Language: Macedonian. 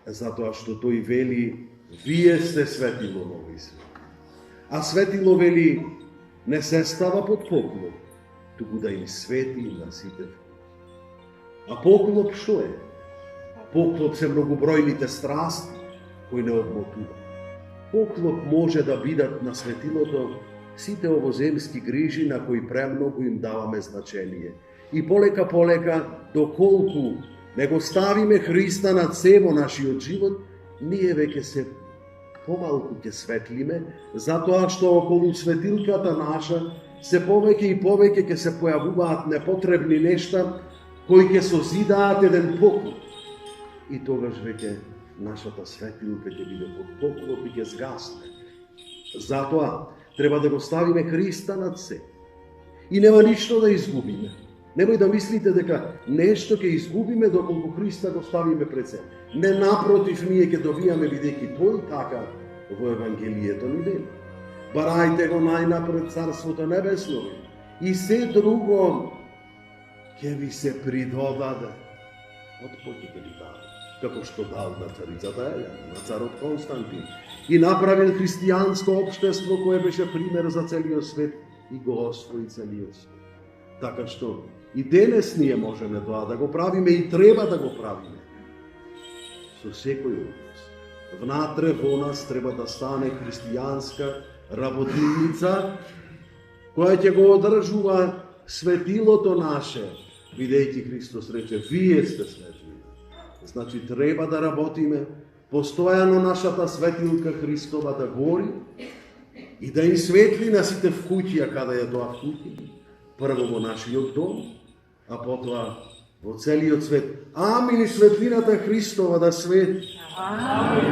затоа што тој вели, вие сте светило на овој свет. А светило вели, не се става под поклоп, туку да им свети на сите вкуќи. А поклоп што е? Поклоп се многобројните страсти кои не одмотува. Поклоп може да бидат на светилото сите овоземски грижи на кои премногу им даваме значение. И полека, доколку не го ставиме Христа на цево нашиот живот, ние веќе се помалку ќе светлиме, затоа што околу светилката наша се повеќе и повеќе ќе се појавуваат непотребни нешта кои ќе созидаат еден поклоп. И тогаш веќе нашата светилка ќе биде под поклоп и ќе згасне. Затоа треба да го ставиме Христа над се. И нема ништо да изгубиме. Немој да мислите дека нешто ќе изгубиме доколку Христа го ставиме пред се. Не, напротив, ние ќе добијаме бидејќи тој така во Евангелието ни вели. Барајте го најнапред Царството Небесно и се друго ќе ви се придодаде. Од поќе ќе ви даде, како што дал на царицата Елена, на царот Константин. И направил христијанско општество кое беше пример за целиот свет и го освои целиот свет. Така што и денес ние можеме тоа да го правиме и треба да го правиме. Со секој од нас. Внатре во нас треба да стане христијанска работилница која ќе го одржува светилото наше, бидејќи Христос рече, вие сте светлина. Значи треба да работиме, постојано нашата светилка Христова да гори и да им светли на сите вкуќи, каде е тоа вкуќи. Прво во нашиот дом, а потоа во целиот свет. Амин, светлината Христова да свети. Амин.